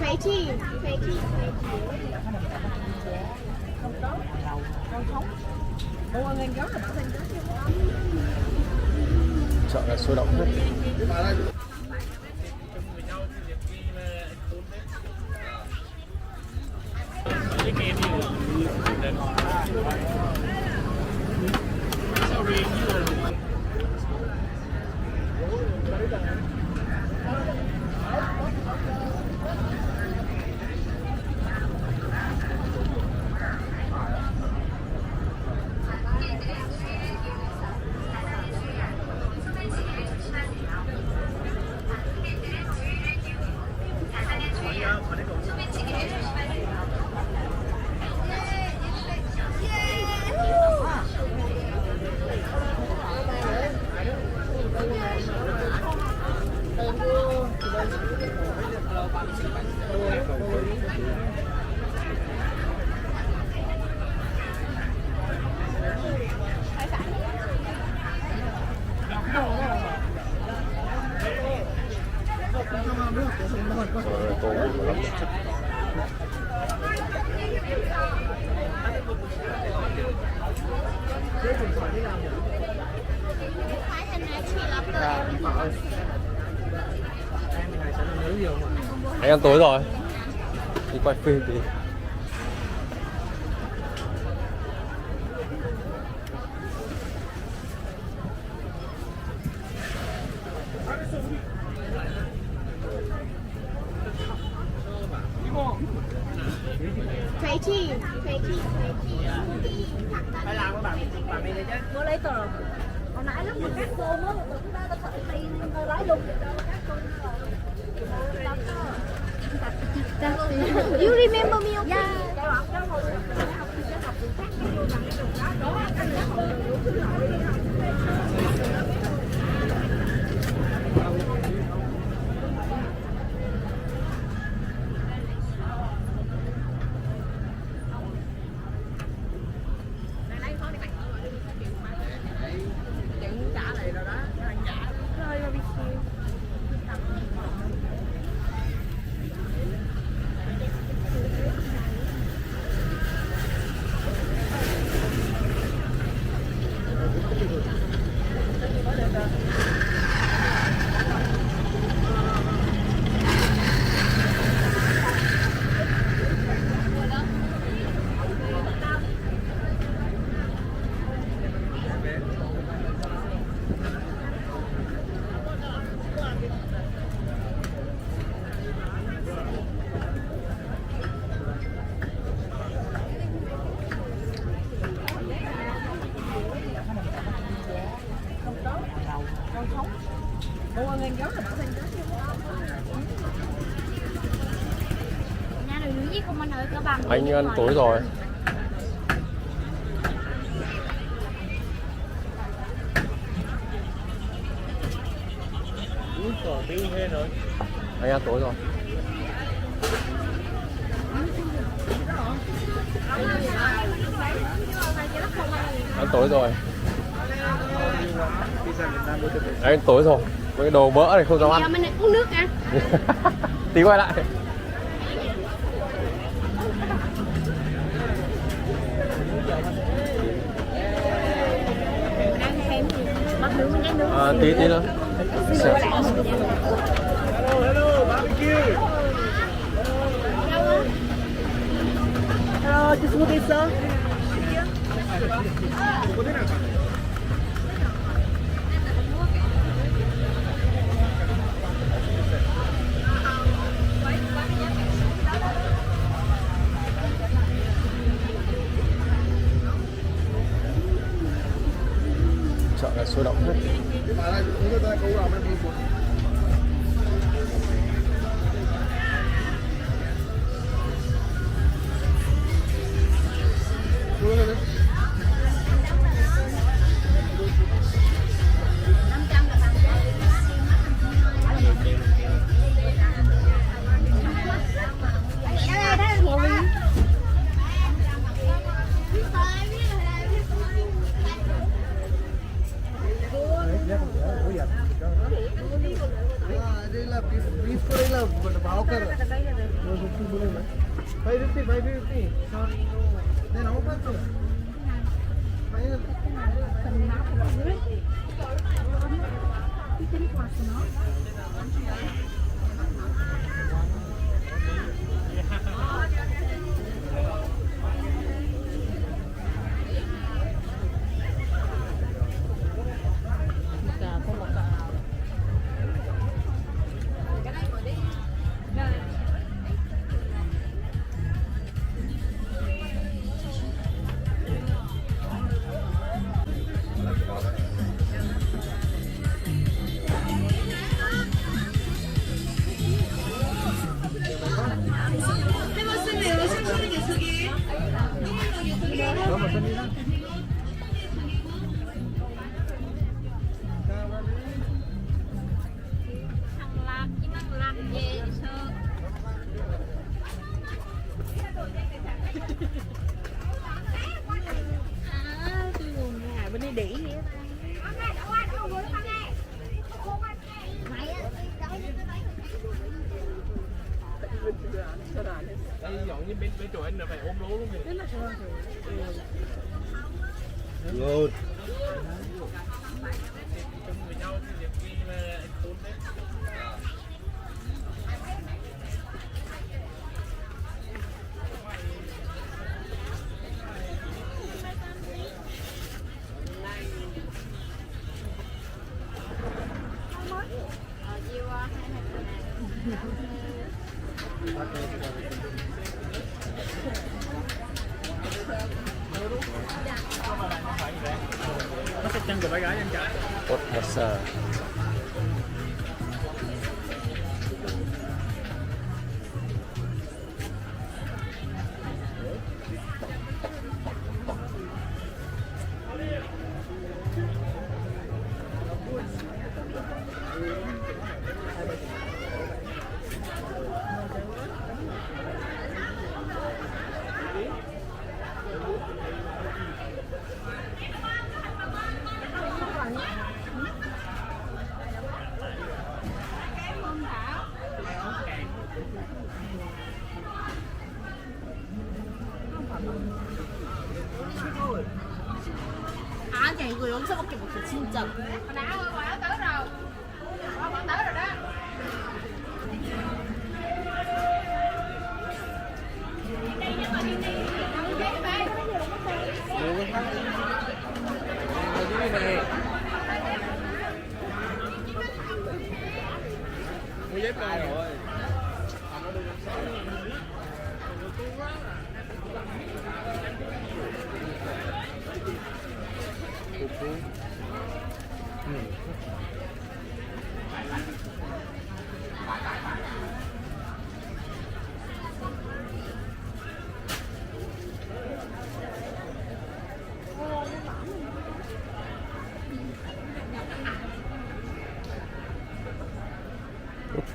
Phế chi. Chợ là sôi động hết. Anh ăn tối rồi. Đi quay phim thì Phế chi. Phải làm các bạn đi chứ. Mua lấy tờ. Hồi nãy lúc mà cắt cô mới tụi chúng ta thợ tiền lấy luôn. You remember me, okay? anh ăn tối rồi. Anh ăn tối rồi. Ăn tối rồi. Anh ăn tối rồi. Cái đồ mỡ này không dám ăn. Mình uống nước à? Tí quay lại. Tí nữa. Hello, barbecue. Hello, just what is sir? Chợ là sôi động hết. ना पीस करेला बट भाव कर 50 बोलेला 550 then how much final dọn như bên chỗ anh là phải ôm lố luôn kìa. good Nó sẽ chân của bé gái anh trai. What was 아니야 이거 여기서밖에 못해 진짜. 나와 와요 tới rồi. Con tới rồi đó. mua dép ai rồi.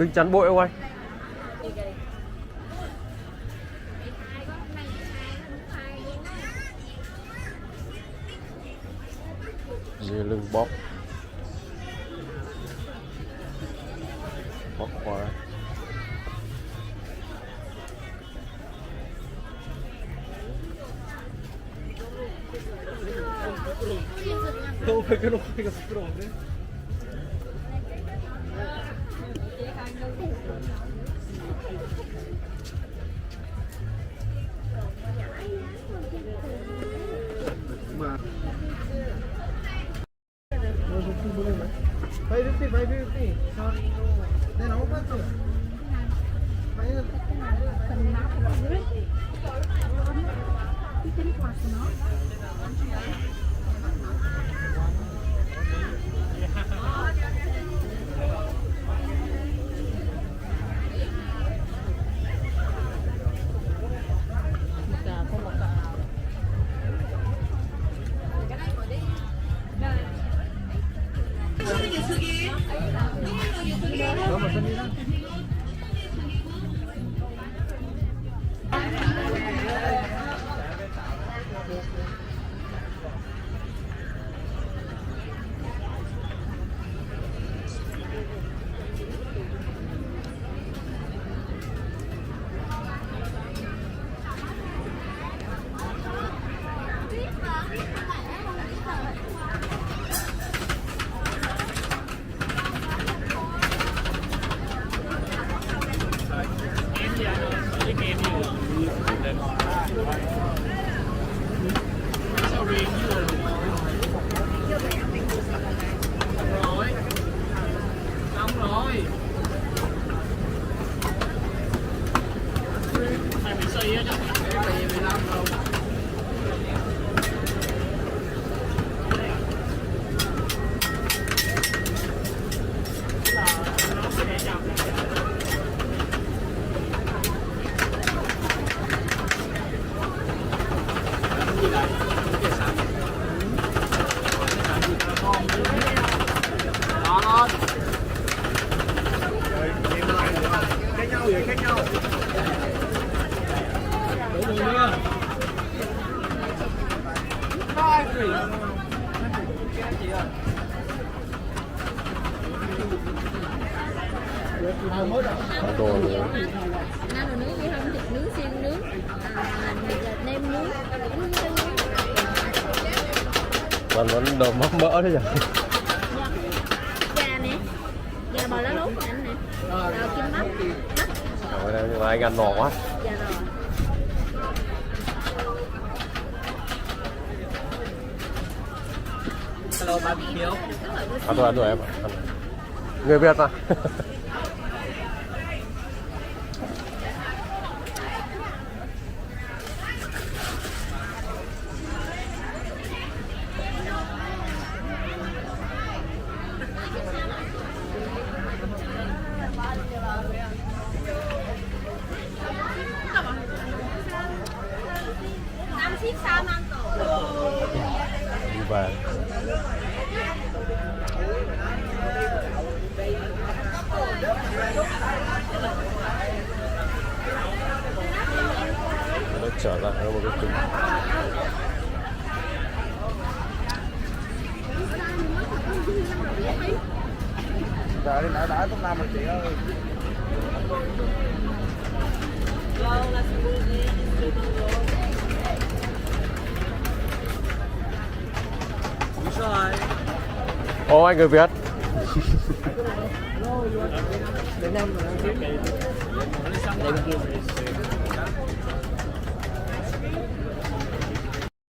Kính chắn bội không anh? Như lưng bóp khóa. 너무 배겨놓기가 부끄러운데? mà 550 then how much final Khác nhau gì khác nhau. Đổ đường nữa. Hai vị. Đồ Nam là nướng gì không? Thịt nướng, xiên nướng, này là nem nướng, mình vẫn đồ mắm mỡ thế nhỉ. gà nè, gà bò lá lốt của anh nè, rồi kim mắm, Rồi đây, nhưng mà anh ăn ngon quá. dạ rồi. Hello barbecue. Ăn thôi em. Ăn. Người Việt mà. Nam ship sao mang tổ. Đi về. Nó trở lại nó một cái kính. Đãต้องlàm rồi chị ơi. Ô anh người Việt. Việt Nam